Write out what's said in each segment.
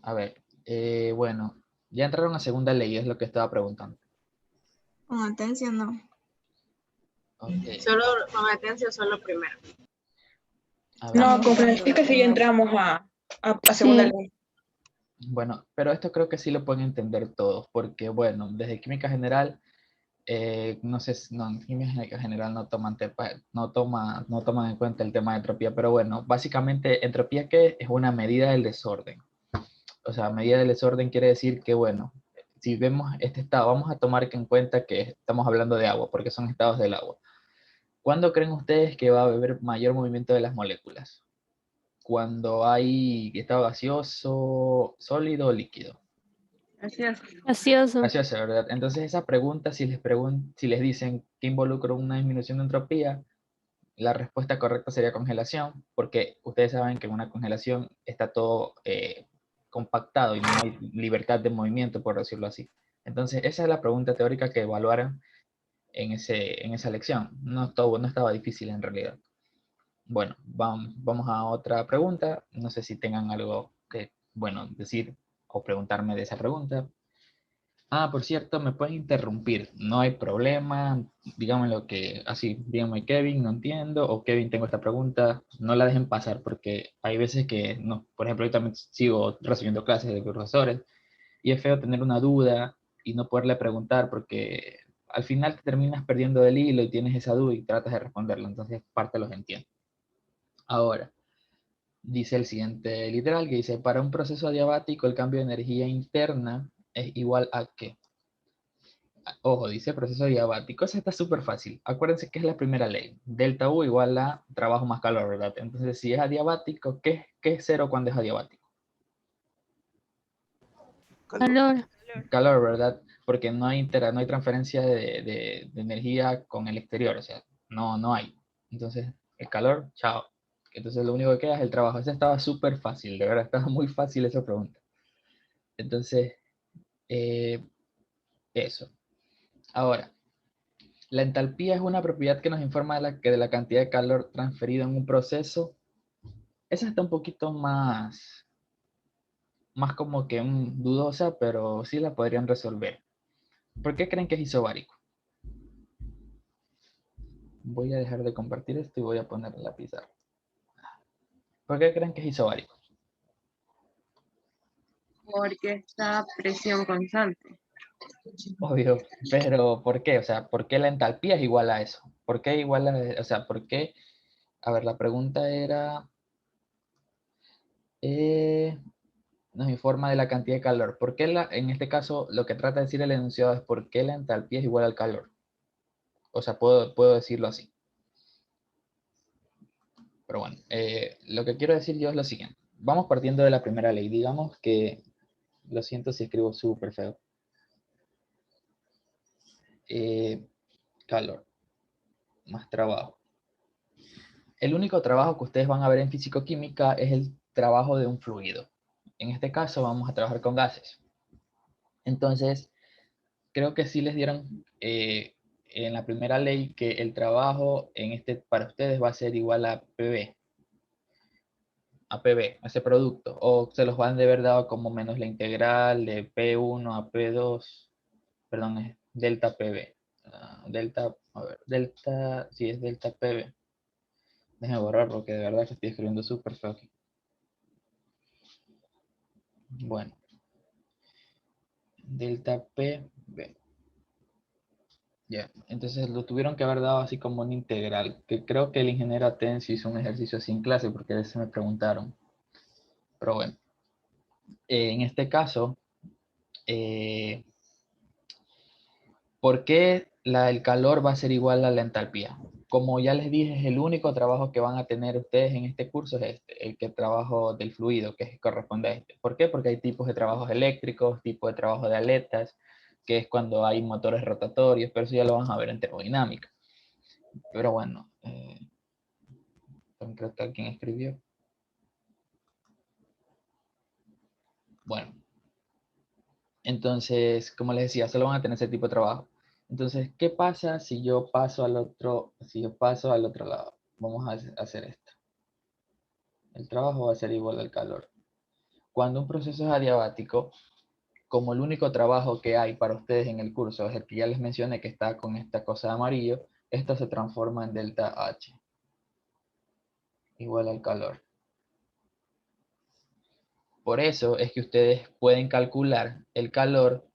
A ver, bueno, ya entraron a segunda ley, es lo que estaba preguntando. Con atención, no. Ok, Solo con atención, solo primero. a ver. No, con Francisca sí ya entramos a segunda Sí. ley. Bueno, pero esto creo que sí lo pueden entender todos, porque bueno, desde química general, no sé, no, en química general no toman en cuenta el tema de entropía, pero bueno, básicamente entropía ¿qué es una medida del desorden. O sea, medida del desorden quiere decir que bueno, si vemos este estado, vamos a tomar en cuenta que estamos hablando de agua, porque son estados del agua. ¿Cuándo creen ustedes que va a haber mayor movimiento de las moléculas? Cuando hay estado gaseoso, sólido o líquido. Así es. Gaseoso. Gaseoso, ¿verdad? Entonces esa pregunta, si les dicen que involucra una disminución de entropía, la respuesta correcta sería congelación, porque ustedes saben que en una congelación está todo compactado y no hay libertad de movimiento, por decirlo así. Entonces esa es la pregunta teórica que evaluaron en esa lección. No estaba difícil en realidad. Bueno, vamos a otra pregunta. No sé si tengan algo que, bueno, decir o preguntarme de esa pregunta. Ah, por cierto, me pueden interrumpir. No hay problema. Díganme lo que, así, díganme Kevin, no entiendo, o Kevin, tengo esta pregunta. No la dejen pasar porque hay veces que, no, por ejemplo, yo también sigo recibiendo clases de profesores y es feo tener una duda y no poderle preguntar porque al final te terminas perdiendo el hilo y tienes esa duda y tratas de responderla. Entonces, parte los entiendo. Ahora, dice el siguiente literal que dice, para un proceso adiabático el cambio de energía interna es igual a ¿qué? Ojo, dice proceso adiabático, eso está súper fácil. Acuérdense que es la primera ley. Delta U igual a trabajo más calor, ¿verdad? Entonces, si es adiabático, ¿qué es cero cuando es adiabático? Calor. Calor, ¿verdad? Porque no hay transferencia de energía con el exterior, o sea, no hay. Entonces, el calor, chao. Entonces, lo único que queda es el trabajo. Esa estaba súper fácil, de verdad, estaba muy fácil esa pregunta. Entonces, eh, eso. Ahora, la entalpía es una propiedad que nos informa de la cantidad de calor transferido en un proceso. Esa está un poquito más como que dudosa, pero sí la podrían resolver. ¿Por qué creen que es isobárico? Voy a dejar de compartir esto y voy a poner la pizarra. ¿Por qué creen que es isobárico? Porque está presión constante. Obvio, pero ¿por qué? O sea, ¿por qué la entalpía es igual a eso? ¿Por qué igual a, o sea, por qué? A ver, la pregunta era, eh, nos informa de la cantidad de calor. ¿Por qué en este caso, lo que trata de decir el enunciado es por qué la entalpía es igual al calor? O sea, puedo decirlo así. Pero bueno, lo que quiero decir yo es lo siguiente. Vamos partiendo de la primera ley. Digamos que, lo siento si escribo súper feo. Eh, calor, más trabajo. El único trabajo que ustedes van a ver en físico-química es el trabajo de un fluido. En este caso vamos a trabajar con gases. Entonces, creo que sí les dieron en la primera ley que el trabajo para ustedes va a ser igual a PV, a ese producto, o se los van de verdad como menos la integral de P1 a P2, perdón, es delta PV. Delta, a ver, delta, sí es delta PV. Déjenme borrar porque de verdad que estoy escribiendo súper feo aquí. Bueno, delta PV. Ya, entonces lo tuvieron que haber dado así como una integral, que creo que el ingeniero Atencio hizo un ejercicio así en clase porque a veces me preguntaron. Pero bueno, en este caso, eh, ¿por qué el calor va a ser igual a la entalpía? Como ya les dije, es el único trabajo que van a tener ustedes en este curso es este, el que trabajo del fluido, que corresponde a este. ¿Por qué? Porque hay tipos de trabajos eléctricos, tipos de trabajo de aletas, que es cuando hay motores rotatorios, pero eso ya lo vamos a ver en termodinámica. Pero bueno, creo que alguien escribió. Bueno, entonces, como les decía, solo van a tener ese tipo de trabajo. Entonces, ¿qué pasa si yo paso al otro lado? Vamos a hacer esto. El trabajo va a ser igual al calor. Cuando un proceso es adiabático, como el único trabajo que hay para ustedes en el curso es el que ya les mencioné que está con esta cosa de amarillo, esto se transforma en delta H, igual al calor. Por eso es que ustedes pueden calcular el calor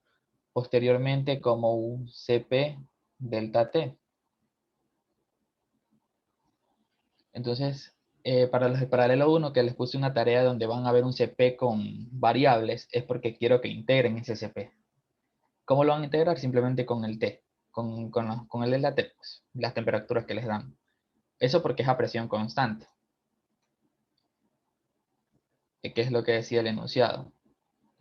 posteriormente como un Cp delta T. Entonces, para los del paralelo 1, que les puse una tarea donde van a ver un Cp con variables, es porque quiero que integren ese Cp. ¿Cómo lo van a integrar? Simplemente con el T, con el delta T, pues, las temperaturas que les dan. Eso porque es a presión constante, que es lo que decía el enunciado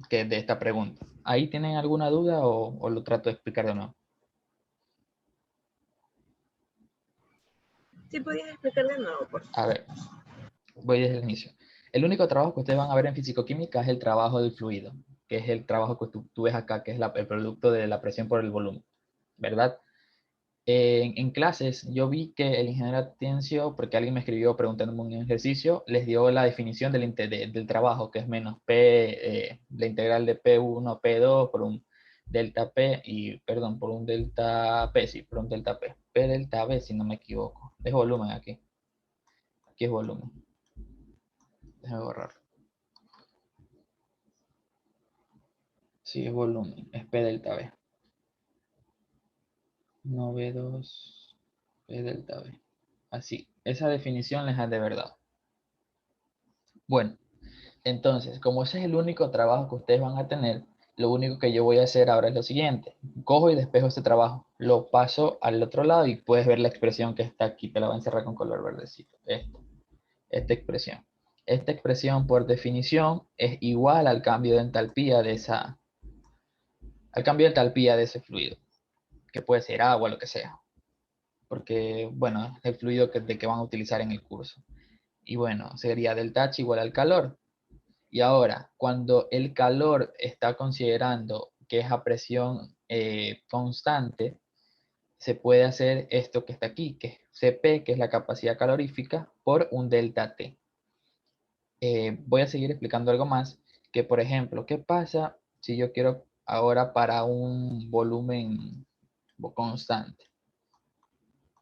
que de esta pregunta. ¿Ahí tienen alguna duda o lo trato de explicar de nuevo? ¿Sí podías explicar de nuevo, por favor? A ver, voy desde el inicio. El único trabajo que ustedes van a ver en fisicoquímica es el trabajo del fluido, que es el trabajo que tú ves acá, que es el producto de la presión por el volumen, ¿verdad? En clases yo vi que el ingeniero Atencio, porque alguien me escribió preguntándome un ejercicio, les dio la definición del trabajo, que es menos P, la integral de P1, P2 por un delta P, y perdón, por un delta P, sí, por un delta P. P delta B, si no me equivoco. Es volumen aquí. Aquí es volumen. Déjame borrarlo. Sí, es volumen. Es P delta B. No B2, P delta B. Así. Esa definición les ha de verdad. Bueno, entonces, como ese es el único trabajo que ustedes van a tener, lo único que yo voy a hacer ahora es lo siguiente. Cojo y despejo este trabajo. Lo paso al otro lado y puedes ver la expresión que está aquí. Te la voy a encerrar con color verdecito. Esta expresión. Esta expresión, por definición, es igual al cambio de entalpía de ese fluido, que puede ser agua, lo que sea. Porque, bueno, es el fluido de que van a utilizar en el curso. Y bueno, sería delta H igual al calor. Y ahora, cuando el calor está considerando que es a presión constante, se puede hacer esto que está aquí, que es Cp, que es la capacidad calorífica, por un delta T. Voy a seguir explicando algo más, que por ejemplo, ¿qué pasa si yo quiero ahora para un volumen constante?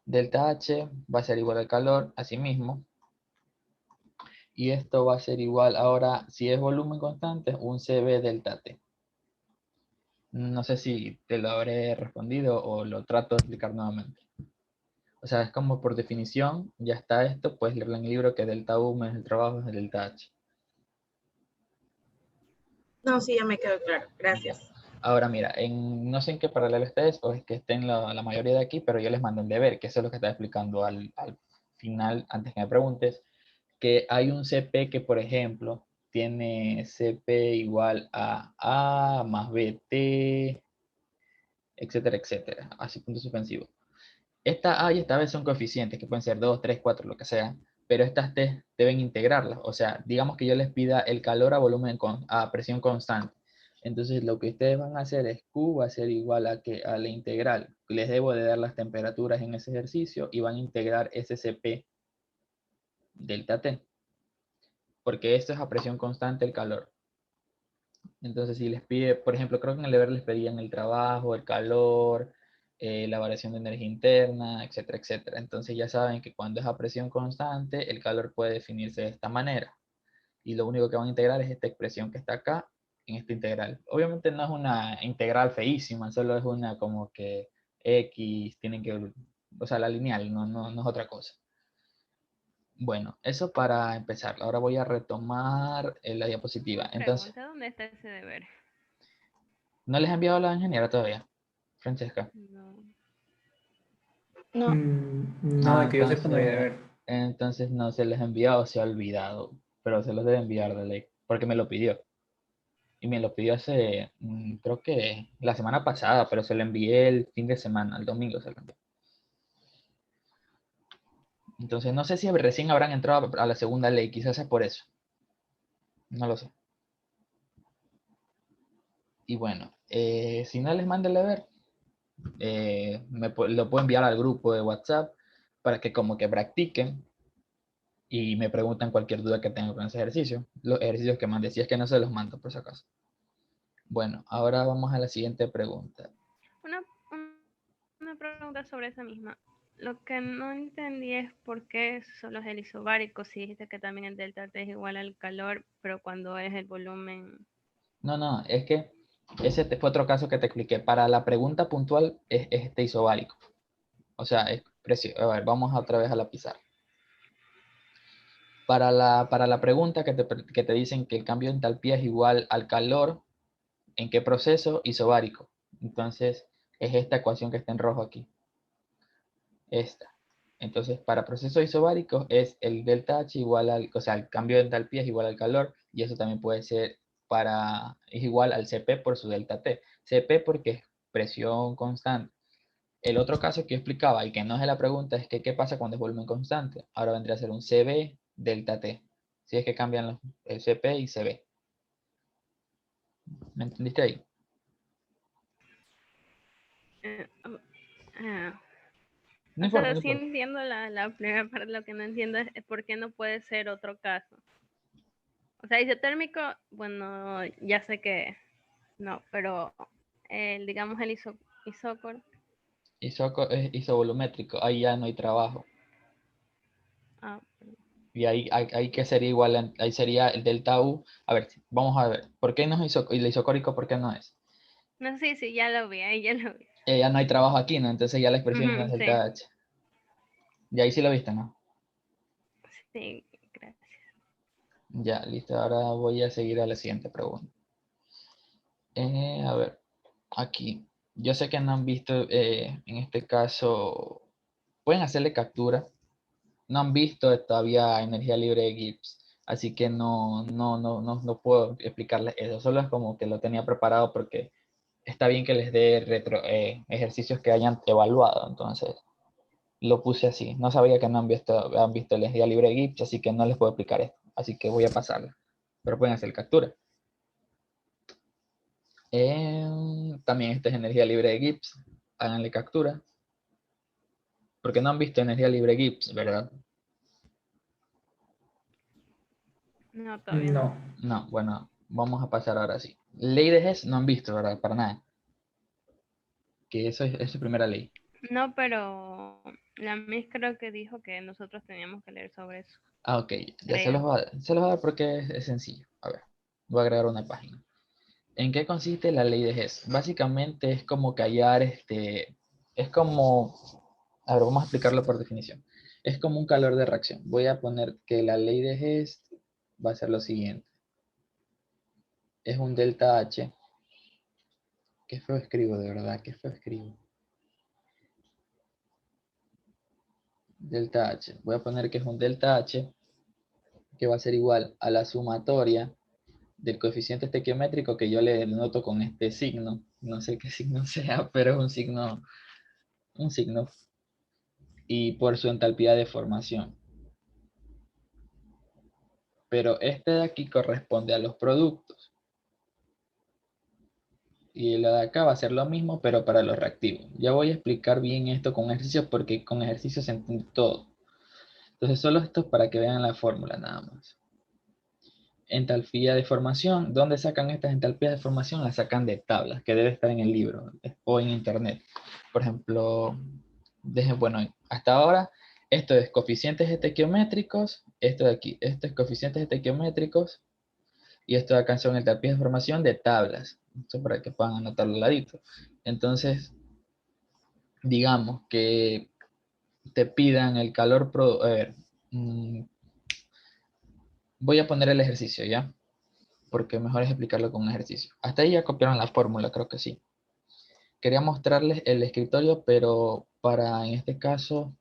Delta H va a ser igual al calor, así mismo. Y esto va a ser igual ahora, si es volumen constante, un Cv delta T. No sé si te lo habré respondido o lo trato de explicar nuevamente. O sea, es como por definición, ya está esto, puedes leer en el libro que delta U menos el trabajo es delta H. No, sí, ya me quedó claro. Gracias. Ahora mira, no sé en qué paralelo estés o es que estén la mayoría de aquí, pero yo les mandé el deber, que eso es lo que estaba explicando al final, antes que me preguntes, que hay un CP que, por ejemplo, tiene CP igual a A más BT, etcétera, etcétera, así punto suspensivo. Esta A y esta B son coeficientes que pueden ser 2, 3, 4, lo que sea, pero estas T deben integrarlas. O sea, digamos que yo les pida el calor a volumen a presión constante. Entonces lo que ustedes van a hacer es Q va a ser igual a la integral. Les debo de dar las temperaturas en ese ejercicio y van a integrar SCP delta T. Porque esto es a presión constante el calor. Entonces, si les pide, por ejemplo, creo que en el deber les pedían el trabajo, el calor, la variación de energía interna, etcétera, etcétera. Entonces ya saben que cuando es a presión constante, el calor puede definirse de esta manera. Y lo único que van a integrar es esta expresión que está acá, en esta integral. Obviamente no es una integral feísima, solo es una como que X, tienen que, o sea, la lineal, no es otra cosa. Bueno, eso para empezar. Ahora voy a retomar la diapositiva. Entonces, Pregunta, ¿dónde está ese deber? ¿no les he enviado a la ingeniera todavía, Francesca? No. No, No, de que yo sepa no hay Entonces, deber. entonces no se les ha enviado, se ha olvidado, pero se los debe enviar de ley, porque me lo pidió. Y me lo pidió hace, creo que la semana pasada, pero se lo envié el fin de semana, el domingo se lo envié. Entonces no sé si recién habrán entrado a la segunda ley, quizás es por eso. No lo sé. Y bueno, si no les manda el deber, lo puedo enviar al grupo de WhatsApp para que como que practiquen. y me preguntan cualquier duda que tengan con ese ejercicio. Los ejercicios que mandé, si es que no se los mando por si acaso. Bueno, ahora vamos a la siguiente pregunta. Una pregunta sobre esa misma. Lo que no entendí es por qué solo es el isobárico, si dijiste que también el delta T es igual al calor, pero cuando es el volumen... No, es que ese fue otro caso que te expliqué. Para la pregunta puntual es este isobárico. O sea, a ver, vamos otra vez a la pizarra. Para la pregunta que te dicen que el cambio de entalpía es igual al calor, ¿en qué proceso? Isobárico. Entonces, es esta ecuación que está en rojo aquí. Esta. Entonces, para procesos isobáricos es el delta H igual al, o sea, el cambio de entalpía es igual al calor, y eso también puede ser es igual al Cp por su delta T. Cp porque es presión constante. El otro caso que yo explicaba y que no es de la pregunta es que qué pasa cuando es volumen constante. Ahora vendría a ser un Cb delta T. Si es que cambian el Cp y Cb. ¿Me entendiste ahí? Eh, ah, No o importa, sea, no sí importa. entiendo la primera parte, lo que no entiendo es por qué no puede ser otro caso. O sea, isotérmico, bueno, ya sé que no, pero digamos el isócor. Es isovolumétrico, ahí ya no hay trabajo. Ah, Y ahí que sería igual, ahí sería el delta U. A ver, vamos a ver, ¿por qué no es el isocórico? ¿Por qué no es? no, sí, ya lo vi, ahí ya lo vi. Ya no hay trabajo aquí, ¿no? Entonces ya la expresión ya no es Sí, delta H. Y ahí sí lo viste, ¿no? sí, gracias. Ya, listo. Ahora voy a seguir a la siguiente pregunta. A ver, aquí. Yo sé que no han visto, en este caso, pueden hacerle captura. No han visto todavía energía libre de Gibbs, así que no puedo explicarles eso. Solo es como que lo tenía preparado porque está bien que les dé ejercicios que hayan evaluado, entonces lo puse así. No sabía que no han visto la energía libre de Gibbs, así que no les puedo explicar esto, así que voy a pasarla. Pero pueden hacer captura. También esta es energía libre de Gibbs, háganle captura. Porque no han visto energía libre Gibbs, ¿verdad? No, todavía no. No. No, bueno, vamos a pasar ahora sí. Ley de Hess no han visto, ¿verdad? Para nada. Que esa es su primera ley. No, pero la Miss creo que dijo que nosotros teníamos que leer sobre eso. Ah, ok. Ya Creo. se los voy a dar porque es sencillo. A ver, voy a agregar una página. ¿En qué consiste la ley de Hess? Básicamente es como que hallar es como, a ver, vamos a explicarlo por definición. Es como un calor de reacción. Voy a poner que la ley de Hess va a ser lo siguiente. Es un delta H. Qué feo escribo, de verdad, qué feo escribo. Delta H. Voy a poner que es un delta H que va a ser igual a la sumatoria del coeficiente estequiométrico que yo le denoto con este signo. No sé qué signo sea, pero es un signo. Y por su entalpía de formación. Pero este de aquí corresponde a los productos. Y la de acá va a ser lo mismo, pero para los reactivos. Ya voy a explicar bien esto con ejercicios porque con ejercicios se entiende todo. Entonces solo esto es para que vean la fórmula nada más. Entalpía de formación. ¿Dónde sacan estas entalpías de formación? Las sacan de tablas, que debe estar en el libro o en internet. Por ejemplo, bueno, hasta ahora, esto es coeficientes estequiométricos, esto de aquí, esto es coeficientes estequiométricos, y esto de acá son entalpías de formación de tablas. Esto para que puedan anotarlo al ladito. Entonces, digamos que te pidan el calor, a ver, voy a poner el ejercicio, ¿ya? Porque mejor es explicarlo con un ejercicio. Hasta ahí ya copiaron la fórmula, creo que sí. Quería mostrarles el escritorio, pero para en este caso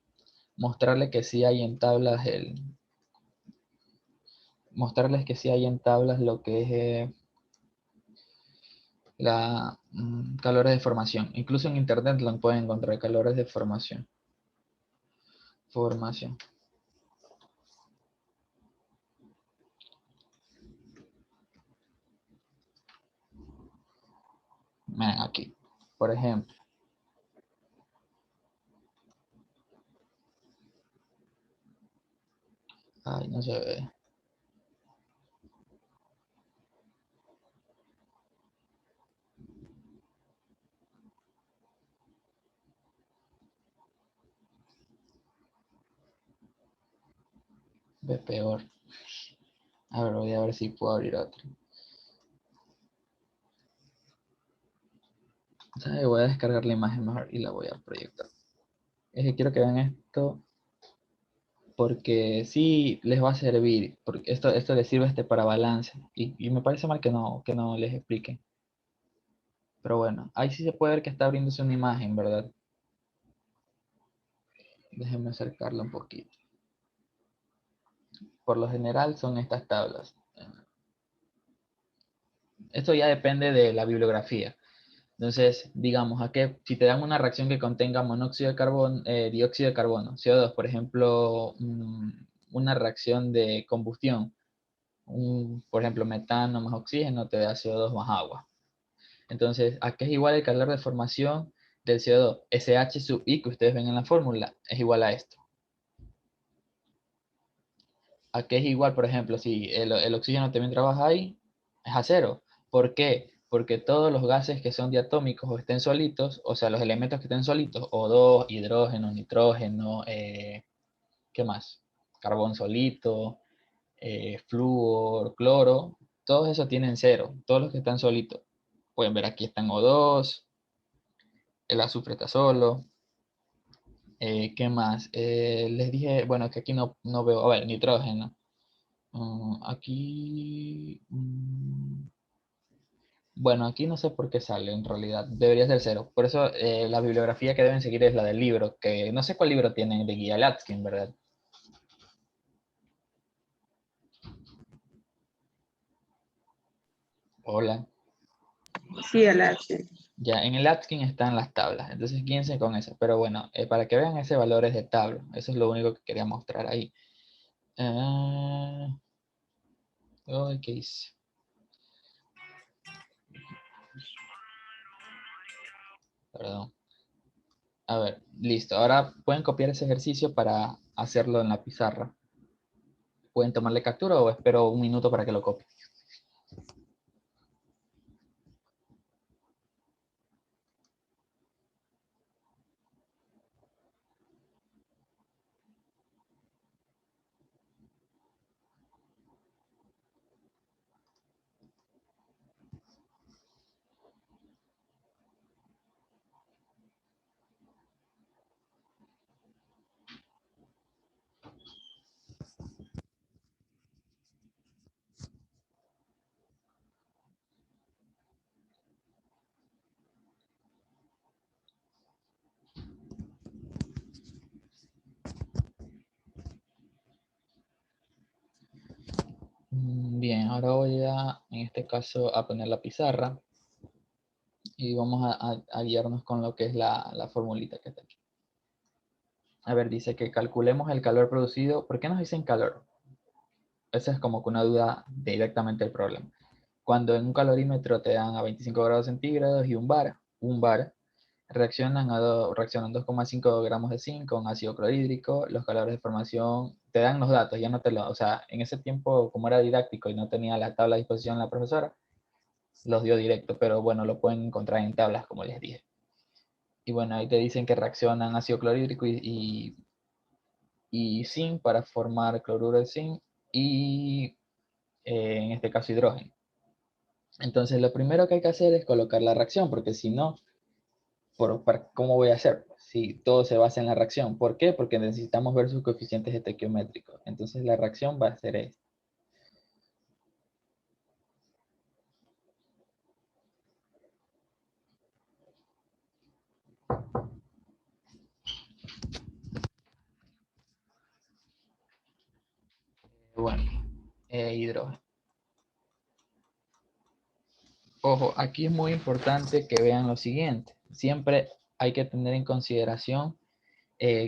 mostrarles que sí hay en tablas mostrarles que sí hay en tablas lo que es la calores de formación. Incluso en internet lo pueden encontrar, calores de formación. Formación. Miren aquí, por ejemplo. Ay, no se ve. Ve peor. A ver, voy a ver si puedo abrir otro. ¿Sabe? Voy a descargar la imagen mejor y la voy a proyectar. Es que quiero que vean esto porque sí les va a servir. Porque esto les sirve para balance. Y me parece mal que no les expliquen. Pero bueno, ahí sí se puede ver que está abriéndose una imagen, ¿verdad? Déjenme acercarla un poquito. Por lo general son estas tablas. Esto ya depende de la bibliografía. Entonces, digamos, si te dan una reacción que contenga monóxido de carbono, dióxido de carbono, CO2, por ejemplo, una reacción de combustión, por ejemplo, metano más oxígeno te da CO2 más agua. Entonces, ¿a qué es igual el calor de formación del CO2? SH sub I que ustedes ven en la fórmula es igual a esto. ¿A qué es igual, por ejemplo, si el oxígeno también trabaja ahí? Es a cero. ¿Por qué? Porque todos los gases que son diatómicos o estén solitos, o sea, los elementos que estén solitos, O2, hidrógeno, nitrógeno, ¿qué más? Carbón solito, flúor, cloro, todos esos tienen cero, todos los que están solitos. Pueden ver aquí están O2, el azufre está solo. ¿Qué más? Les dije, bueno, que aquí no veo, a ver, nitrógeno. Aquí, bueno, aquí no sé por qué sale en realidad, debería ser cero. Por eso la bibliografía que deben seguir es la del libro, que no sé cuál libro tienen de guía Latskin, ¿verdad? Hola. Sí, Alache. Ya, en el Latskin están las tablas, entonces guíense con eso. Pero bueno, para que vean ese valor es de tabla, eso es lo único que quería mostrar ahí. ¿Qué hice? Perdón. A ver, listo. Ahora pueden copiar ese ejercicio para hacerlo en la pizarra. Pueden tomarle captura o espero un minuto para que lo copie. Bien, ahora voy en este caso, a poner la pizarra y vamos a guiarnos con lo que es la formulita que está aquí. A ver, dice que calculemos el calor producido. ¿Por qué nos dicen calor? Esa es como que una duda directamente del problema. Cuando en un calorímetro te dan a 25 grados centígrados y un bar, reaccionan 2,5 gramos de zinc con ácido clorhídrico, los calores de formación, te dan los datos, ya no te lo, o sea, en ese tiempo como era didáctico y no tenía la tabla a disposición la profesora, los dio directo, pero bueno, lo pueden encontrar en tablas como les dije. Y bueno, ahí te dicen que reaccionan ácido clorhídrico y zinc para formar cloruro de zinc y en este caso hidrógeno. Entonces lo primero que hay que hacer es colocar la reacción, porque si no, ¿cómo voy a hacer? Si todo se basa en la reacción. ¿Por qué? Porque necesitamos ver sus coeficientes estequiométricos. Entonces la reacción va a ser esta. Bueno, hidrógeno. Ojo, aquí es muy importante que vean lo siguiente. Siempre hay que tener en consideración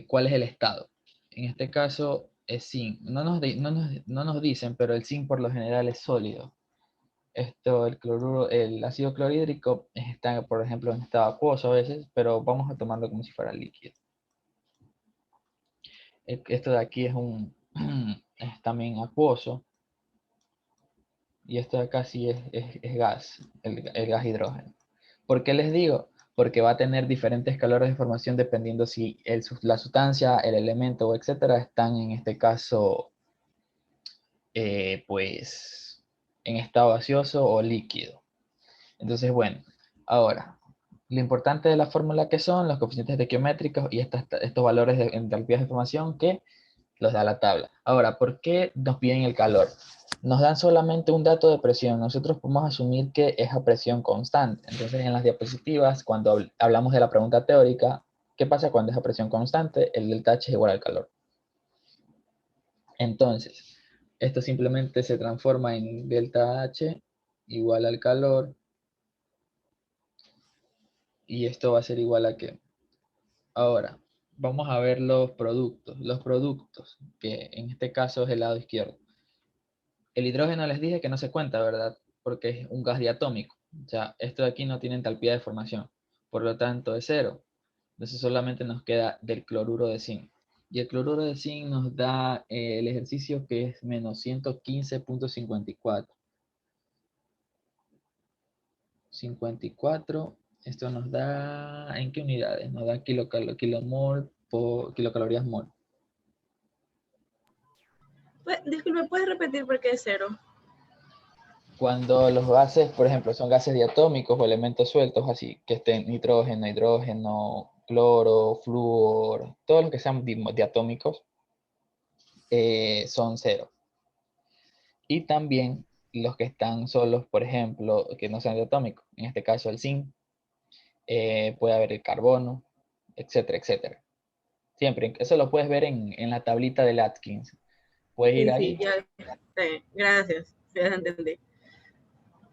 cuál es el estado. En este caso es zinc. No nos dicen, pero el zinc por lo general es sólido. El ácido clorhídrico está, por ejemplo, en estado acuoso a veces, pero vamos a tomarlo como si fuera líquido. Esto de aquí es es también acuoso. Y esto de acá sí es gas, el gas hidrógeno. ¿Por qué les digo? Porque va a tener diferentes calores de formación dependiendo si la sustancia, el elemento, etcétera, están en este caso, pues, en estado gaseoso o líquido. Entonces, bueno, ahora, lo importante de la fórmula que son los coeficientes estequiométricos y estos valores de entalpías de formación que los da la tabla. Ahora, ¿por qué nos piden el calor? Nos dan solamente un dato de presión. Nosotros podemos asumir que es a presión constante. Entonces, en las diapositivas, cuando hablamos de la pregunta teórica, ¿qué pasa cuando es a presión constante? El delta H es igual al calor. Entonces, esto simplemente se transforma en delta H igual al calor. Y esto va a ser igual a ¿qué? Ahora, vamos a ver los productos. Los productos, que en este caso es el lado izquierdo. El hidrógeno les dije que no se cuenta, ¿verdad? Porque es un gas diatómico. O sea, esto de aquí no tiene entalpía de formación. Por lo tanto, es cero. Entonces solamente nos queda del cloruro de zinc. Y el cloruro de zinc nos da el ejercicio que es menos 115.54. 54. Esto nos da, ¿en qué unidades? Nos da kilomol por kilocalorías mol. Disculpe, ¿puedes repetir por qué es cero? Cuando los gases, por ejemplo, son gases diatómicos o elementos sueltos, así que estén nitrógeno, hidrógeno, cloro, flúor, todos los que sean diatómicos, son cero. Y también los que están solos, por ejemplo, que no sean diatómicos, en este caso el zinc, puede haber el carbono, etcétera, etcétera. Siempre, eso lo puedes ver en la tablita del Atkins. Puedes ir Sí, ahí. sí, ya. Gracias, ya entendí.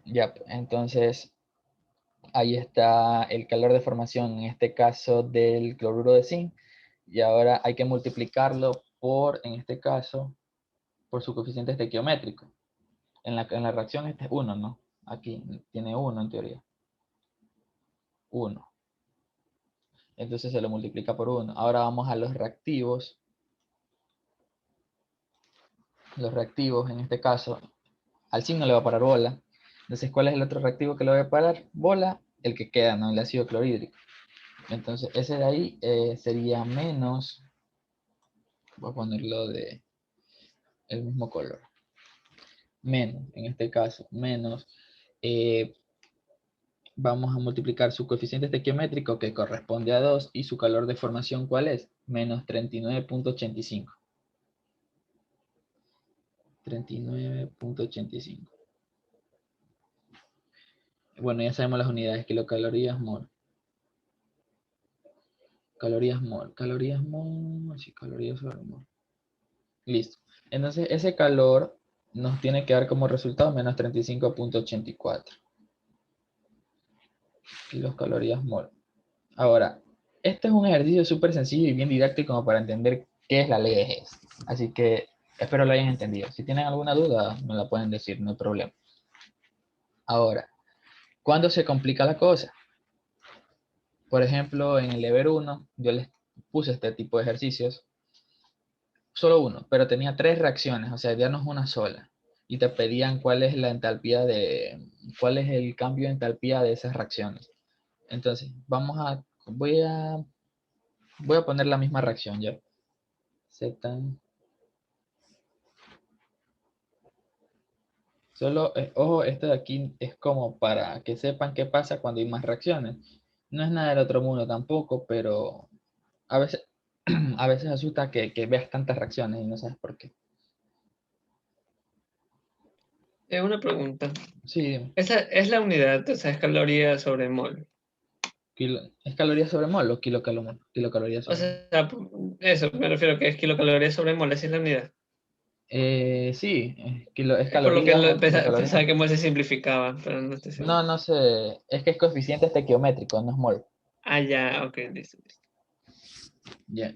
Ya, entonces ahí está el calor de formación, en este caso del cloruro de zinc. Y ahora hay que multiplicarlo por, en este caso, por su coeficiente estequiométrico. En la reacción este es 1, ¿no? Aquí tiene 1 en teoría. 1. Entonces se lo multiplica por 1. Ahora vamos a los reactivos. Los reactivos, en este caso, al zinc no le va a parar bola. Entonces, ¿cuál es el otro reactivo que le va a parar bola? El que queda, ¿no? El ácido clorhídrico. Entonces, ese de ahí sería menos, voy a ponerlo de el mismo color. Menos, en este caso, menos, vamos a multiplicar su coeficiente estequiométrico que corresponde a 2 y su calor de formación, ¿cuál es? Menos 39.85. 39.85. Bueno, ya sabemos las unidades, kilocalorías mol. Calorías mol, sí, calorías sobre mol. Listo. Entonces, ese calor nos tiene que dar como resultado menos 35.84 kilocalorías mol. Ahora, este es un ejercicio súper sencillo y bien didáctico como para entender qué es la ley de Hess. Así que espero lo hayan entendido. Si tienen alguna duda, me la pueden decir, no hay problema. Ahora, ¿cuándo se complica la cosa? Por ejemplo, en el deber 1, yo les puse este tipo de ejercicios. Solo uno, pero tenía 3 reacciones, o sea, ya no es una sola. Y te pedían cuál es la entalpía cuál es el cambio de entalpía de esas reacciones. Entonces, voy a poner la misma reacción ya. Z. Solo, ojo, esto de aquí es como para que sepan qué pasa cuando hay más reacciones. No es nada del otro mundo tampoco, pero a veces, a veces asusta que veas tantas reacciones y no sabes por qué. Una pregunta. Sí, Esa es la unidad, o sea, es calorías sobre mol. ¿es calorías sobre mol o kilocalorías O sobre mol? sea, eso me refiero que es kilocalorías sobre mol, esa es la unidad. Sí, es Es por lo que calorías o kilocalorías. pensaba que mol se simplificaba, pero no estoy seguro. No, no sé, es que es coeficiente estequiométrico, no es mol. Ah, ya, ok, listo. Ya.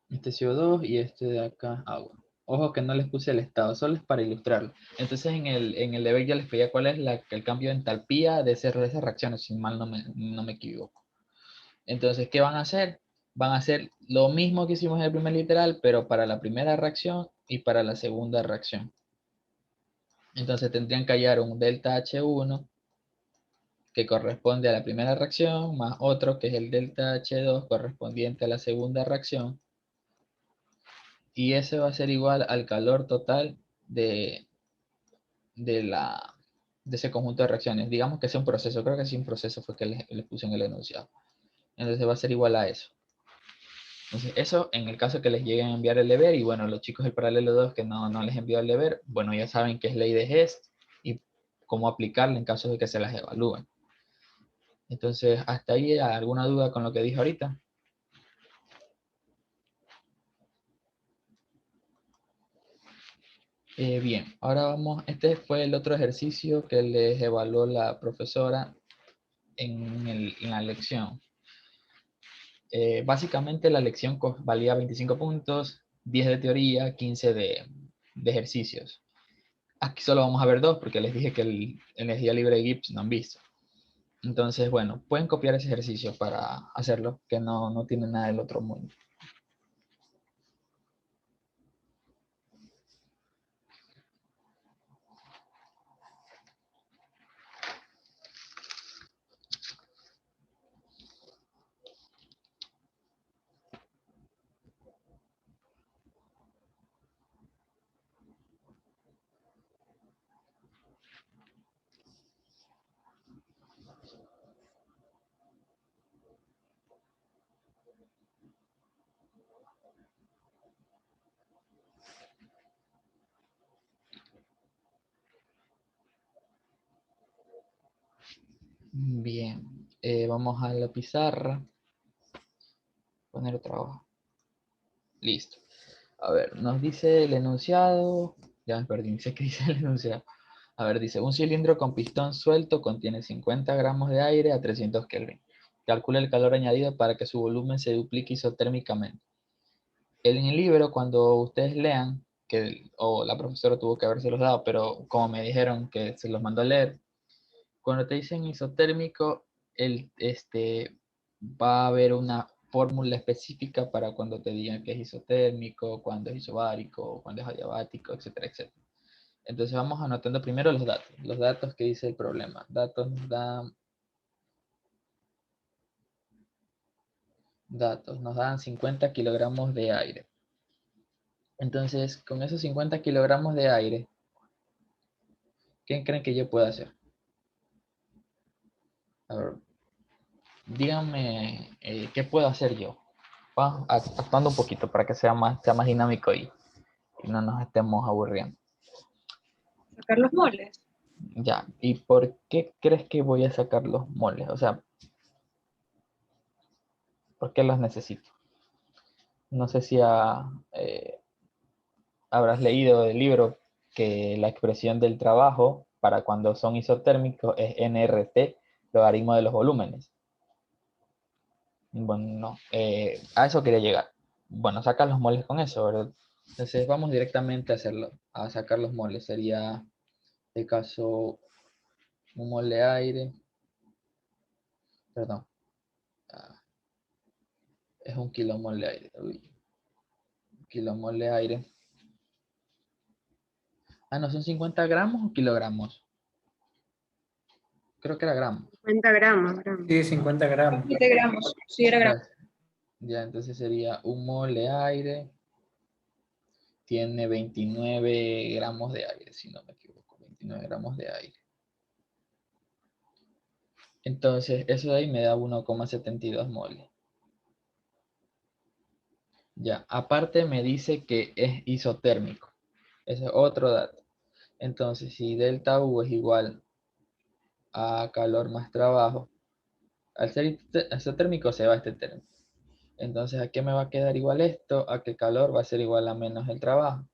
Este es CO2 y este de acá agua. Ojo que no les puse el estado, solo es para ilustrarlo. Entonces en el deber ya les pedía cuál es el cambio de entalpía de esas reacciones, si mal no me equivoco. Entonces, ¿qué van a hacer? van a hacer lo mismo que hicimos en el primer literal, pero para la primera reacción y para la segunda reacción. Entonces tendrían que hallar un delta H1 que corresponde a la primera reacción, más otro que es el delta H2 correspondiente a la segunda reacción. Y ese va a ser igual al calor total de ese conjunto de reacciones. Digamos que sea un proceso, creo que sí un proceso fue que les puse en el enunciado. Entonces va a ser igual a eso. Entonces eso en el caso que les lleguen a enviar el deber, y bueno, los chicos del paralelo 2 que no les envió el deber, bueno, ya saben qué es ley de Hess y cómo aplicarla en caso de que se las evalúen. Entonces, ¿hasta ahí alguna duda con lo que dije ahorita? Bien, ahora vamos, este fue el otro ejercicio que les evaluó la profesora en la lección. Básicamente la lección valía 25 puntos, 10 de teoría, 15 de ejercicios. Aquí solo vamos a ver dos porque les dije que el energía libre de Gibbs no han visto. Entonces, bueno, pueden copiar ese ejercicio para hacerlo, que no tiene nada del otro mundo. Bien, vamos a la pizarra. Poner trabajo. Listo. A ver, nos dice el enunciado. Ya me perdí, dice que dice el enunciado. A ver, dice, un cilindro con pistón suelto contiene 50 gramos de aire a 300 Kelvin. Calcula el calor añadido para que su volumen se duplique isotérmicamente. En el libro, cuando ustedes lean, o la profesora tuvo que habérselos dado, pero como me dijeron que se los mandó a leer, cuando te dicen isotérmico, va a haber una fórmula específica para cuando te digan que es isotérmico, cuando es isobárico, cuando es adiabático, etcétera, etcétera. Entonces vamos anotando primero los datos que dice el problema. Datos nos dan 50 kilogramos de aire. Entonces, con esos 50 kilogramos de aire, ¿qué creen que yo puedo hacer? A ver, díganme, ¿qué puedo hacer yo? Actuando un poquito para que sea más dinámico y no nos estemos aburriendo. Sacar los moles. Ya, ¿y por qué crees que voy a sacar los moles? O sea, ¿por qué los necesito? No sé si habrás leído el libro que la expresión del trabajo para cuando son isotérmicos es NRT, logaritmo de los volúmenes. Bueno, no, a eso quería llegar. Bueno, sacar los moles con eso, ¿verdad? Entonces vamos directamente a hacerlo, a sacar los moles. Sería, de caso, un mole de aire, perdón, es un kilomol de aire. Uy, kilomol de aire. Ah, no, ¿son 50 gramos o kilogramos? Creo que era gramos. 50 gramos. Sí, 50 gramos. 20 gramos. Sí, era gramos. Ya, entonces sería un mol de aire. Tiene 29 gramos de aire, si no me equivoco. 29 gramos de aire. Entonces, eso de ahí me da 1,72 moles. Ya, aparte me dice que es isotérmico. Ese es otro dato. Entonces, si delta U es igual a calor más trabajo, al ser isotérmico se va este término. Entonces, ¿a qué me va a quedar igual esto? A que calor va a ser igual a menos el trabajo.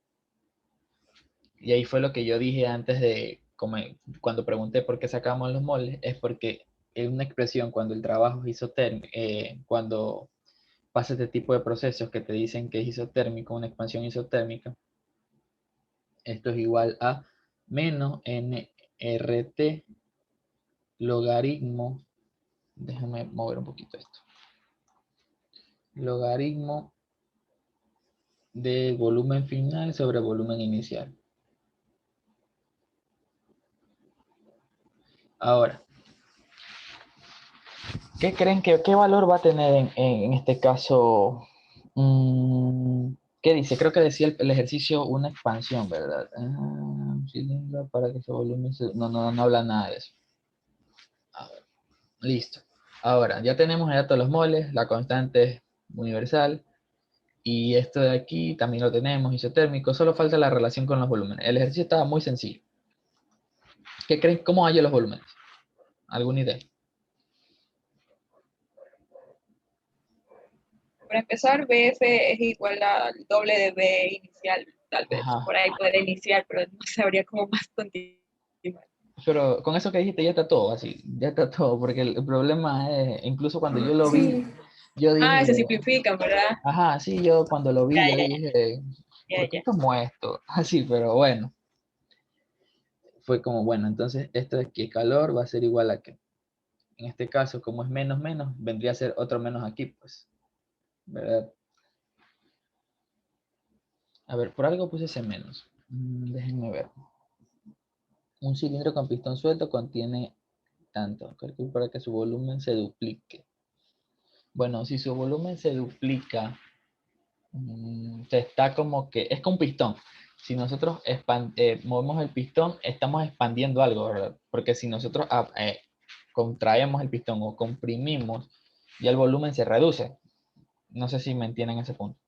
Y ahí fue lo que yo dije antes de, cuando pregunté por qué sacamos los moles, es porque en una expresión cuando el trabajo es isotérmico, cuando pasa este tipo de procesos que te dicen que es isotérmico, una expansión isotérmica, esto es igual a menos nRT logaritmo, déjame mover un poquito esto, logaritmo de volumen final sobre volumen inicial. Ahora, ¿qué creen qué valor va a tener en este caso? ¿Qué dice? Creo que decía el ejercicio una expansión, ¿verdad? Cilindro para que ese volumen no habla nada de eso. A ver, listo. Ahora, ya tenemos el dato de los moles, la constante es universal, y esto de aquí también lo tenemos, isotérmico, solo falta la relación con los volúmenes. El ejercicio estaba muy sencillo. ¿Qué creen? ¿Cómo hallo los volúmenes? ¿Alguna idea? Para empezar, BF es igual al doble de B inicial, tal vez. Ajá. Por ahí puede iniciar, pero no sabría cómo más continuar. Pero con eso que dijiste ya está todo, así, ya está todo, porque el problema es, incluso cuando yo lo vi, yo Ah, se dije, simplifican, ¿verdad? ajá, sí, yo cuando lo vi, Ya, yo ya, dije, ya, ¿por qué ya. como esto? Así, pero bueno, fue como, bueno, entonces esto de que calor va a ser igual a que, en este caso, como es menos menos, vendría a ser otro menos aquí, pues, ¿verdad? A ver, por algo puse ese menos. Déjenme ver. Un cilindro con pistón suelto contiene tanto, calculo para que su volumen se duplique. Bueno, si su volumen se duplica, se está como que, es con pistón. Si nosotros movemos el pistón, estamos expandiendo algo, ¿verdad? Porque si nosotros contraemos el pistón o comprimimos, ya el volumen se reduce. No sé si me entienden ese punto.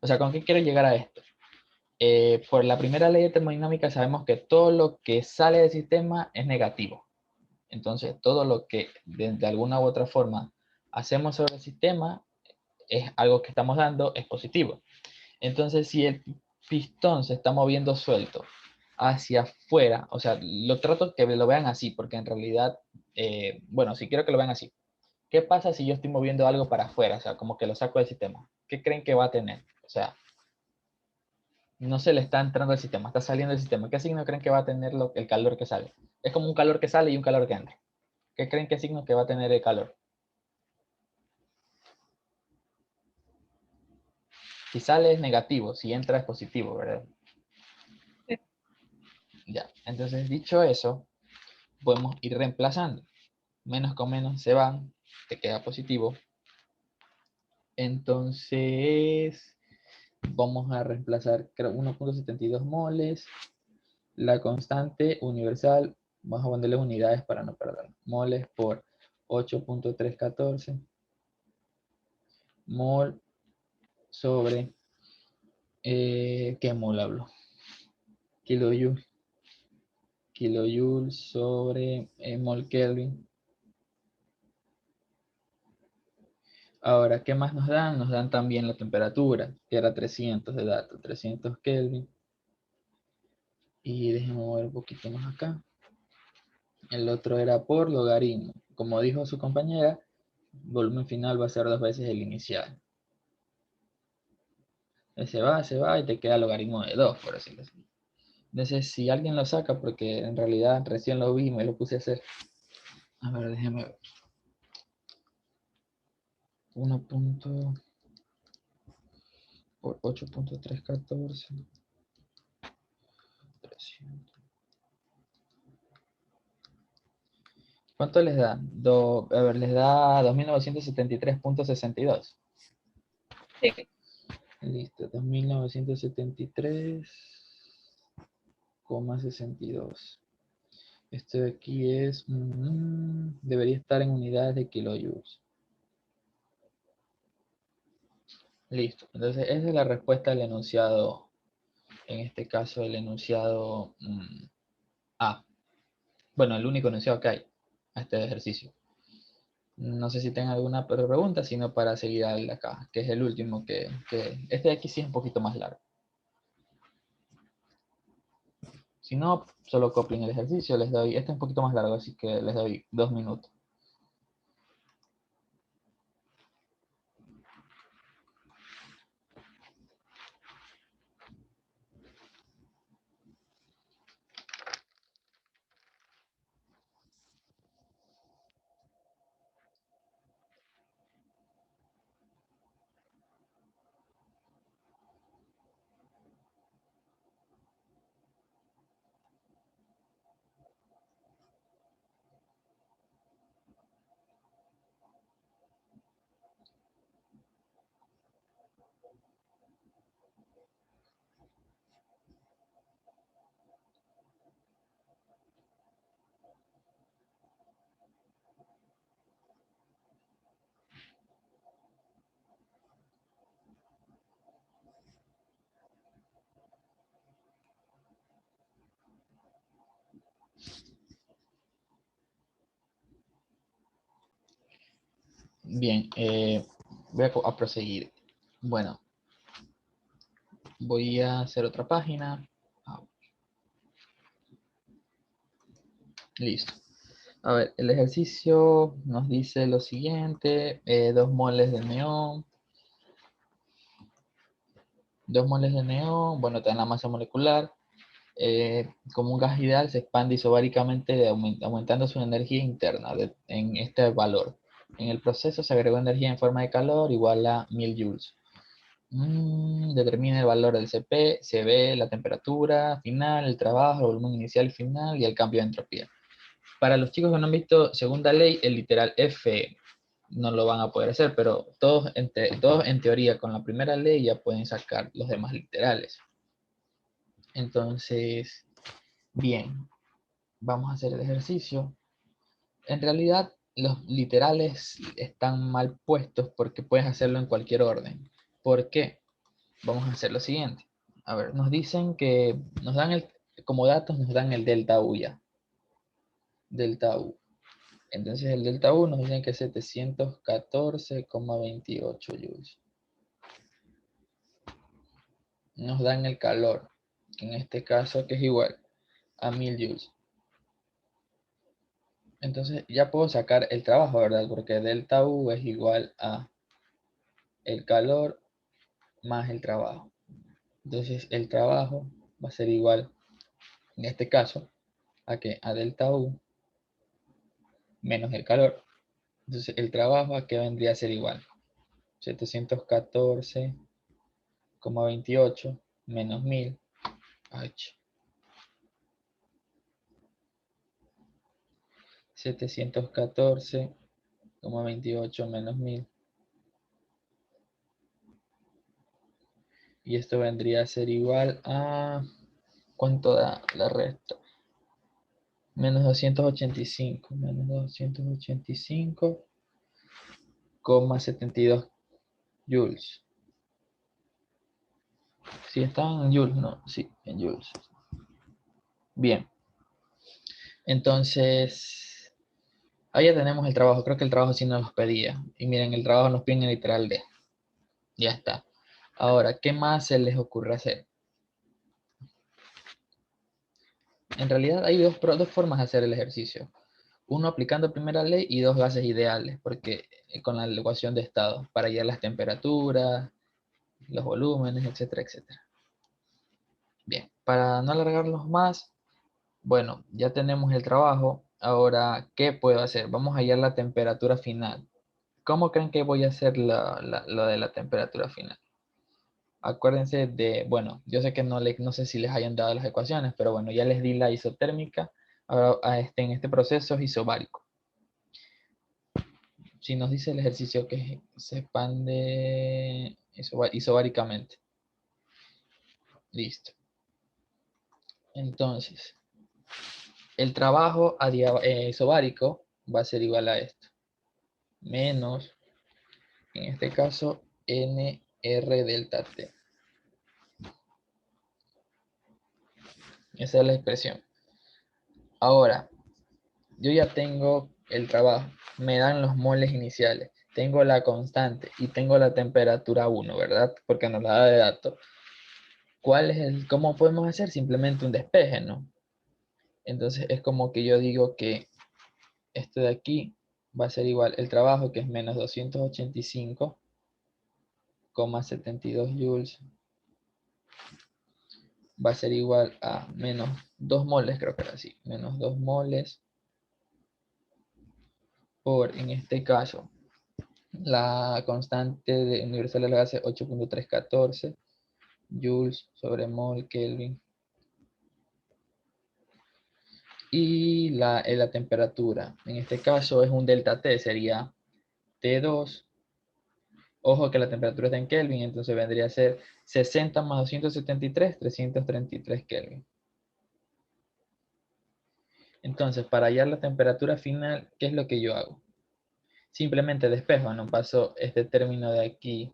O sea, ¿con qué quiero llegar a esto? Por la primera ley de termodinámica sabemos que todo lo que sale del sistema es negativo. Entonces, todo lo que de alguna u otra forma hacemos sobre el sistema es algo que estamos dando, es positivo. Entonces, si el pistón se está moviendo suelto hacia afuera, o sea, lo trato que lo vean así, porque en realidad, bueno, si quiero que lo vean así, ¿qué pasa si yo estoy moviendo algo para afuera? O sea, como que lo saco del sistema. ¿Qué creen que va a tener? O sea, no se le está entrando al sistema, está saliendo del sistema. ¿Qué signo creen que va a tener el calor que sale? Es como un calor que sale y un calor que entra. ¿Qué creen que signo que va a tener el calor? Si sale es negativo, si entra es positivo, ¿verdad? Sí. Ya, entonces dicho eso, podemos ir reemplazando. Menos con menos se van, te queda positivo. Entonces, vamos a reemplazar, creo, 1.72 moles. La constante universal, vamos a ponerle unidades para no perder. Moles por 8.314 mol sobre, ¿qué mol hablo? Kilojoule. Kilojoule sobre mol Kelvin. Ahora, ¿qué más nos dan? Nos dan también la temperatura, que era 300 de dato, 300 Kelvin. Y déjenme mover un poquito más acá. El otro era por logaritmo. Como dijo su compañera, volumen final va a ser 2 veces el inicial. Se va y te queda logaritmo de 2, por así decirlo. Entonces, si alguien lo saca, porque en realidad recién lo vi y me lo puse a hacer. A ver, déjeme ver. 1 punto por 8.314. 300. ¿Cuánto les da? A ver, les da 2973.62. Sí. Listo, 2973,62. Esto de aquí es, debería estar en unidades de kilojoules. Listo, entonces esa es la respuesta del enunciado, en este caso el enunciado A. Bueno, el único enunciado que hay a este ejercicio. No sé si tengan alguna pregunta, sino para seguir al de acá, que es el último este de aquí sí es un poquito más largo. Si no, solo copien el ejercicio, les doy, este es un poquito más largo, así que les doy 2 minutos. Bien, voy a proseguir. Bueno, voy a hacer otra página. Listo. A ver, el ejercicio nos dice lo siguiente. 2 moles de neón. 2 moles de neón, bueno, te dan la masa molecular. Como un gas ideal se expande isobáricamente aumentando su energía interna en este valor. En el proceso se agregó energía en forma de calor igual a 1000 joules. Determina el valor del CP, CB, la temperatura final, el trabajo, el volumen inicial y final y el cambio de entropía. Para los chicos que no han visto segunda ley, el literal F no lo van a poder hacer, pero todos en teoría con la primera ley ya pueden sacar los demás literales. Entonces, bien, vamos a hacer el ejercicio. En realidad, los literales están mal puestos porque puedes hacerlo en cualquier orden. ¿Por qué? Vamos a hacer lo siguiente. A ver, nos dicen que nos dan como datos nos dan el delta U ya. Delta U. Entonces el delta U nos dicen que es 714,28 joules. Nos dan el calor, que en este caso que es igual a 1000 joules. Entonces ya puedo sacar el trabajo, ¿verdad? Porque delta U es igual a el calor más el trabajo. Entonces el trabajo va a ser igual, en este caso, a delta U menos el calor. Entonces el trabajo a qué vendría a ser igual. 714,28 menos 1000. H. 714,28 menos 1000. Y esto vendría a ser igual a... ¿Cuánto da la resta? Menos 285. Menos 285,72 joules. Si están en joules, no. Sí, en joules. Bien. Entonces, ahí ya tenemos el trabajo. Creo que el trabajo sí nos los pedía. Y miren, el trabajo nos pide en el literal D. Ya está. Ahora, ¿qué más se les ocurre hacer? En realidad hay dos formas de hacer el ejercicio. Uno aplicando primera ley y 2 gases ideales, porque con la ecuación de estado, para hallar las temperaturas, los volúmenes, etcétera, etcétera. Bien, para no alargarlos más, bueno, ya tenemos el trabajo. Ahora, ¿qué puedo hacer? Vamos a hallar la temperatura final. ¿Cómo creen que voy a hacer lo de la temperatura final? Acuérdense de, bueno, yo sé que no sé si les hayan dado las ecuaciones, pero bueno, ya les di la isotérmica. Ahora en este proceso es isobárico. Si nos dice el ejercicio que se expande isobáricamente. Listo. Entonces, el trabajo isobárico va a ser igual a esto. Menos, en este caso, NR delta T. Esa es la expresión. Ahora, yo ya tengo el trabajo. Me dan los moles iniciales. Tengo la constante y tengo la temperatura 1, ¿verdad? Porque nos la da de dato. ¿Cómo podemos hacer? Simplemente un despeje, ¿no? Entonces es como que yo digo que esto de aquí va a ser igual el trabajo, que es menos 285,72 joules, va a ser igual a menos 2 moles, creo que era así, menos 2 moles por, en este caso, la constante universal de la gases 8.314 joules sobre mol Kelvin. Y la temperatura, en este caso es un delta T, sería T2. Ojo que la temperatura está en Kelvin, entonces vendría a ser 60 más 273, 333 Kelvin. Entonces, para hallar la temperatura final, ¿qué es lo que yo hago? Simplemente despejo, no paso este término de aquí,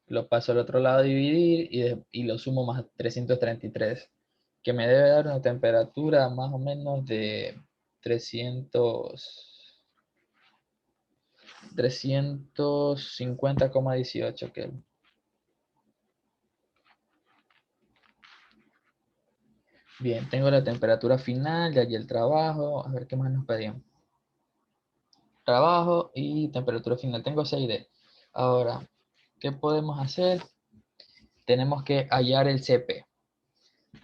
lo paso al otro lado a dividir y lo sumo más 333, que me debe dar una temperatura más o menos de 300, 350,18 Kelvin. Bien, tengo la temperatura final, ya y el trabajo. A ver qué más nos pedían. Trabajo y temperatura final. Tengo 6D. Ahora, ¿qué podemos hacer? Tenemos que hallar el CP.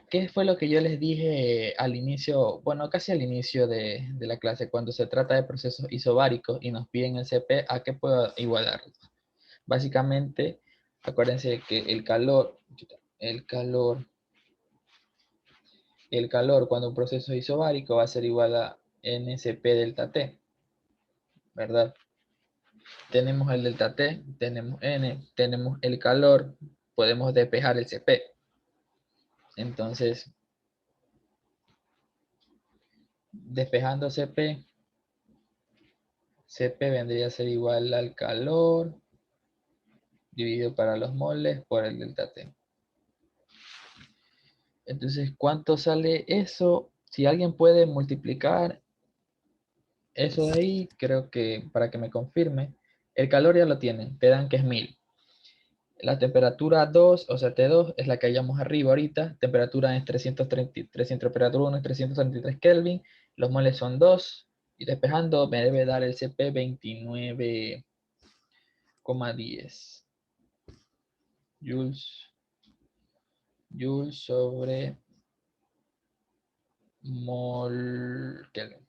¿Qué fue lo que yo les dije al inicio? Bueno, casi al inicio de la clase, cuando se trata de procesos isobáricos y nos piden el CP, ¿a qué puedo igualarlo? Básicamente, acuérdense que el calor cuando un proceso es isobárico va a ser igual a NCP delta T, ¿verdad? Tenemos el delta T, tenemos N, tenemos el calor, podemos despejar el CP. Entonces, despejando CP vendría a ser igual al calor dividido para los moles por el delta T. Entonces, ¿cuánto sale eso? Si alguien puede multiplicar eso de ahí, creo que para que me confirme, el calor ya lo tienen, te dan que es 1000. La temperatura 2, o sea, T2, es la que hallamos arriba ahorita. Temperatura es 333, temperatura 1 es 333 Kelvin. Los moles son 2. Y despejando me debe dar el CP 29,10 joules sobre mol Kelvin.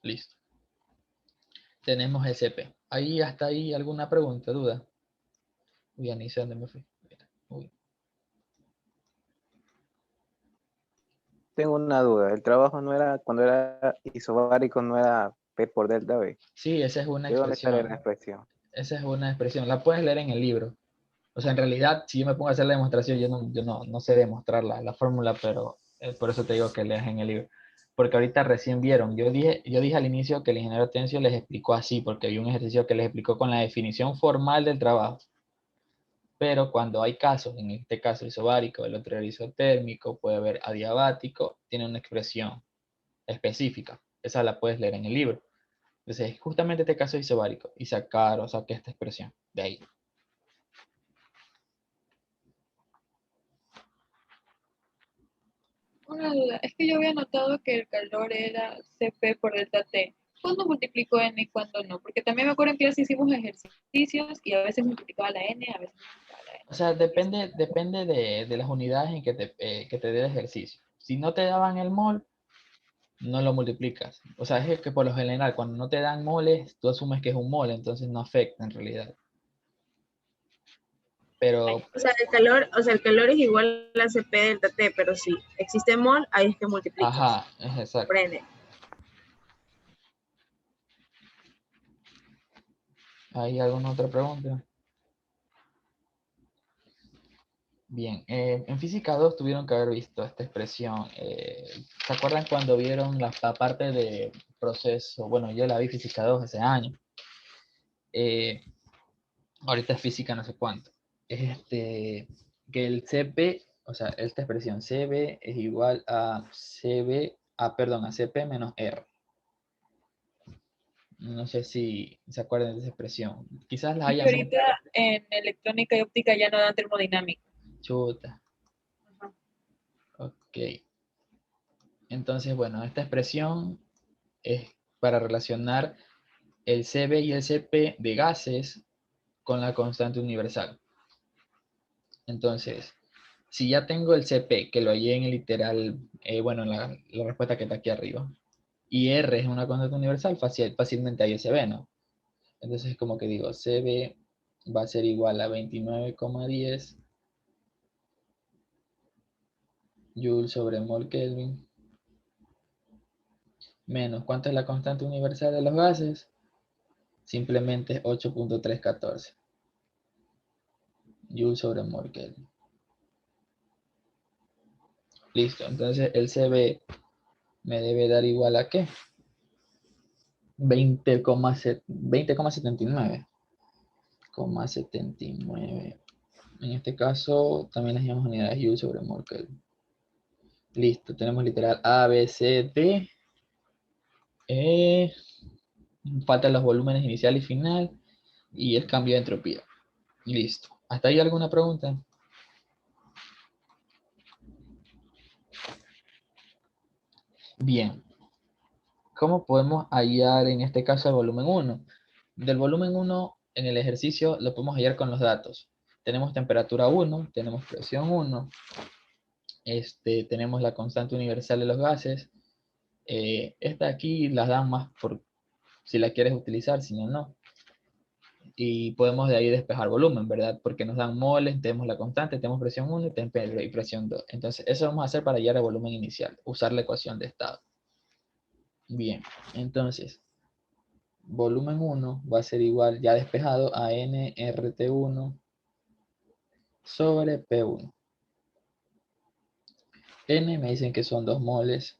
Listo. Tenemos el CP. Ahí hasta ahí alguna pregunta, duda. Uy, ni sé dónde me fui. Uy. Tengo una duda. El trabajo no era, cuando era isobárico, no era P por delta B. Sí, esa es una ¿De dónde sale la expresión. expresión? Esa es una expresión. La puedes leer en el libro. O sea, en realidad, si yo me pongo a hacer la demostración, yo no sé demostrar la fórmula, pero por eso te digo que leas en el libro. Porque ahorita recién vieron. Yo dije al inicio que el ingeniero Tencio les explicó así, porque hay un ejercicio que les explicó con la definición formal del trabajo. Pero cuando hay casos, en este caso isobárico, el otro era isotérmico, puede haber adiabático, tiene una expresión específica. Esa la puedes leer en el libro. Entonces, justamente este caso es isobárico y saqué esta expresión de ahí. Una duda, es que yo había notado que el calor era CP por delta T. ¿Cuándo multiplico N y cuándo no? Porque también me acuerdo en clase hicimos ejercicios y a veces multiplicaba la N, a veces multiplicaba la N. O sea, depende de las unidades en que te dé el ejercicio. Si no te daban el mol, no lo multiplicas. O sea, es que por lo general, cuando no te dan moles, tú asumes que es un mol, entonces no afecta en realidad. Pero, O sea, el calor es igual a CP delta T, pero si existe mol, ahí es que multiplicas. ajá, es exacto. Por N. ¿Hay alguna otra pregunta? Bien, en física 2 tuvieron que haber visto esta expresión. ¿Se acuerdan cuando vieron la parte de proceso? Bueno, yo la vi física 2 hace años. Ahorita es física no sé cuánto. Que el CP, o sea, esta expresión CB es igual a a CP menos R. No sé si se acuerdan de esa expresión. Quizás la Y hayan... ahorita en electrónica y óptica ya no dan termodinámica. Chuta. Ajá. Ok. Entonces, bueno, esta expresión es para relacionar el CB y el CP de gases con la constante universal. Entonces, si ya tengo el CP, que lo hallé en el literal, bueno, en la respuesta que está aquí arriba, y R es una constante universal, fácilmente ahí se ve, ¿no? Entonces, como que digo, CB va a ser igual a 29,10 joules sobre mol Kelvin, menos, ¿cuánto es la constante universal de los gases? Simplemente 8,314 joules sobre mol Kelvin. Listo, entonces el CB me debe dar igual a ¿qué? 20,79. En este caso también les llamamos unidades Joule sobre mol Kelvin. Listo, tenemos literal A, B, C, D. Faltan los volúmenes inicial y final y el cambio de entropía. Listo. ¿Hasta ahí alguna pregunta? Bien. ¿Cómo podemos hallar en este caso el volumen 1? Del volumen 1 en el ejercicio lo podemos hallar con los datos. Tenemos temperatura 1, tenemos presión 1, tenemos la constante universal de los gases. Esta aquí las dan más por si la quieres utilizar, si no, no. Y podemos de ahí despejar volumen, ¿verdad? Porque nos dan moles, tenemos la constante, tenemos presión 1 y presión 2. Entonces, eso vamos a hacer para hallar el volumen inicial, usar la ecuación de estado. Bien, entonces, volumen 1 va a ser igual, ya despejado, a nRT1 sobre P1. N me dicen que son 2 moles.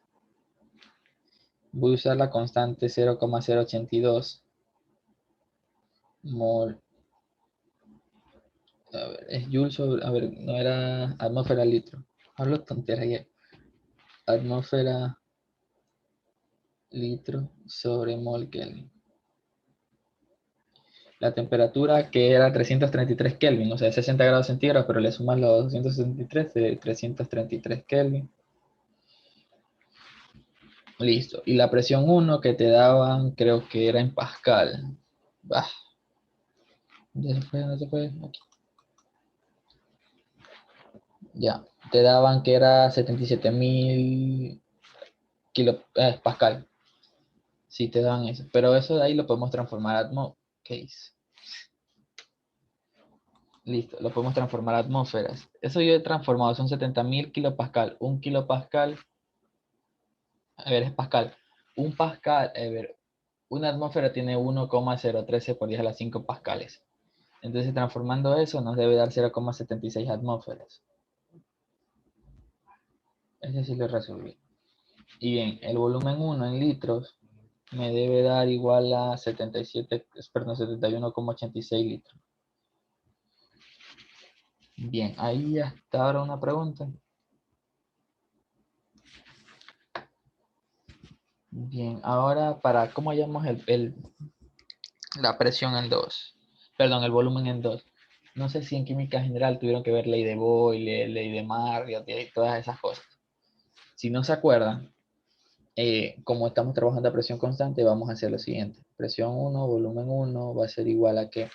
Voy a usar la constante 0,082 mol. A ver, es Joule sobre, a ver, no era atmósfera litro. Hablo tonteras ya. Atmósfera litro sobre mol Kelvin. La temperatura que era 333 Kelvin, o sea, 60 grados centígrados, pero le sumas los 263 de 333 Kelvin. Listo. Y la presión 1 que te daban, creo que era en Pascal. Bah. ¿Ya se fue? ¿No se fue? Aquí. Ya. Te daban que era 77.000 Pascal. Sí, te daban eso. Pero eso de ahí lo podemos transformar a case. Listo, lo podemos transformar a atmósferas. Eso yo he transformado, son 70.000 kilopascal. Un kilopascal, a ver, es pascal. Un pascal, a ver, una atmósfera tiene 1,013 por 10 a la 5 pascales. Entonces, transformando eso, nos debe dar 0,76 atmósferas. Ese sí lo resolví. Y bien, el volumen 1 en litros me debe dar igual a 71,86 litros. Bien, ahí hasta ahora una pregunta. Bien, ahora para cómo hallamos la presión en 2. Perdón, el volumen en 2. No sé si en química general tuvieron que ver ley de Boyle, ley de Marriott y todas esas cosas. Si no se acuerdan, como estamos trabajando a presión constante, vamos a hacer lo siguiente. Presión 1, volumen 1 va a ser igual a ¿qué?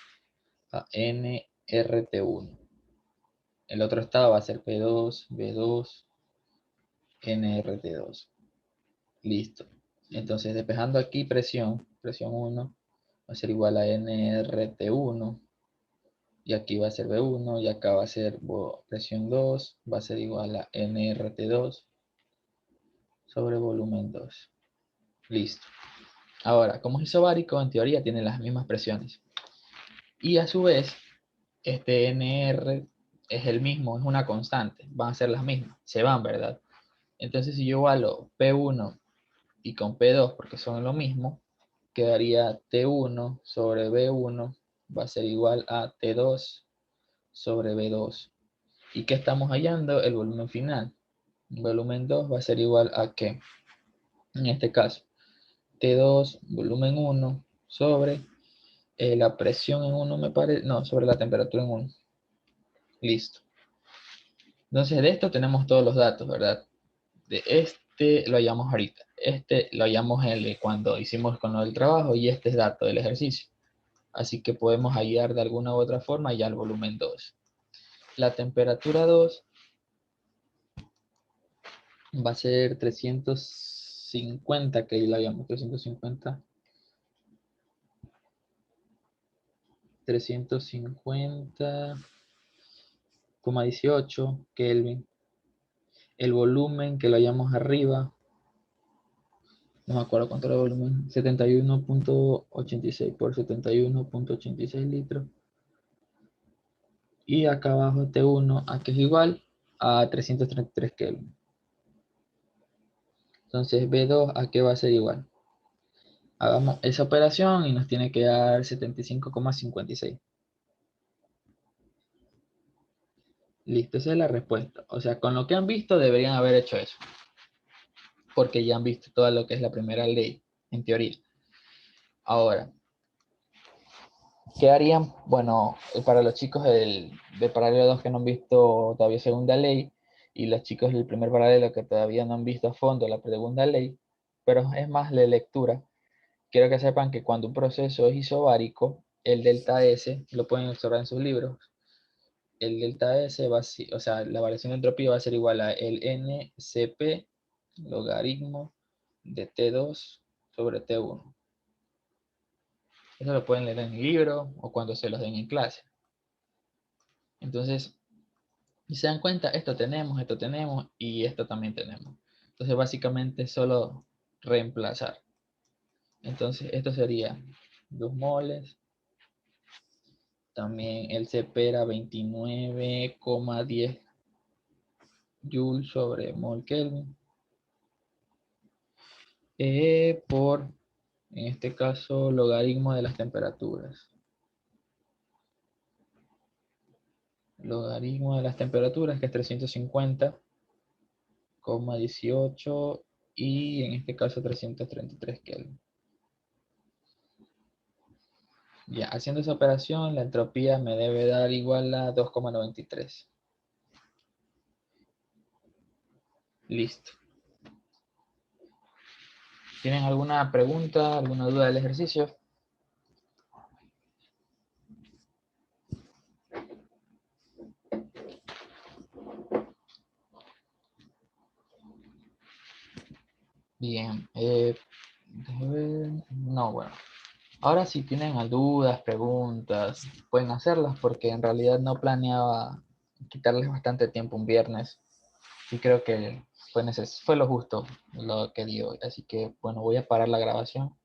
A nRT1. El otro estado va a ser P2, B2, nRT2. Listo. Entonces, despejando aquí presión 1 va a ser igual a nRT1. Y aquí va a ser B1, y acá va a ser presión 2, va a ser igual a nRT2 sobre volumen 2. Listo. Ahora, como es isobárico, en teoría tiene las mismas presiones. Y a su vez, este NR es el mismo, es una constante, van a ser las mismas, se van, ¿verdad? Entonces, si yo igualo P1 y con P2, porque son lo mismo, quedaría T1 sobre B1, va a ser igual a T2 sobre B2. ¿Y qué estamos hallando? El volumen final. Volumen 2 va a ser igual a ¿qué? En este caso, T2 volumen 1 sobre la presión en 1 me parece, no, sobre la temperatura en 1. Listo. Entonces de esto tenemos todos los datos, ¿verdad? De este lo hallamos ahorita. Este lo hallamos cuando hicimos con lo del trabajo y este es dato del ejercicio. Así que podemos hallar de alguna u otra forma ya el volumen 2. La temperatura 2 va a ser 350, que ahí la habíamos, 350,18 Kelvin. El volumen que lo hayamos arriba, no me acuerdo cuánto era el volumen, 71,86 por 71,86 litros. Y acá abajo T1, a que es igual a 333 Kelvin. Entonces B2 a qué va a ser igual. Hagamos esa operación y nos tiene que dar 75,56. Listo, esa es la respuesta. O sea, con lo que han visto deberían haber hecho eso. Porque ya han visto todo lo que es la primera ley, en teoría. Ahora, ¿qué harían? Bueno, para los chicos de paralelo 2 que no han visto todavía segunda ley, y los chicos del primer paralelo que todavía no han visto a fondo la segunda ley, pero es más de lectura, quiero que sepan que cuando un proceso es isobárico, el delta S, lo pueden observar en sus libros, el delta S va a ser, o sea, la variación de entropía va a ser igual a el NCP logaritmo de T2 sobre T1. Eso lo pueden leer en el libro o cuando se los den en clase. Entonces, si se dan cuenta, esto tenemos y esto también tenemos. Entonces, básicamente es solo reemplazar. Entonces, esto sería 2 moles. También el CP era 29,10 joules sobre mol Kelvin. Por, en este caso, logaritmo de las temperaturas. Logaritmo de las temperaturas, que es 350,18 y en este caso 333 Kelvin. Ya, haciendo esa operación, la entropía me debe dar igual a 2,93. Listo. ¿Tienen alguna pregunta, alguna duda del ejercicio? Bien. Déjame ver. No, bueno. Ahora si tienen dudas, preguntas, pueden hacerlas porque en realidad no planeaba quitarles bastante tiempo un viernes y creo que fue lo justo lo que dio. Así que bueno, voy a parar la grabación.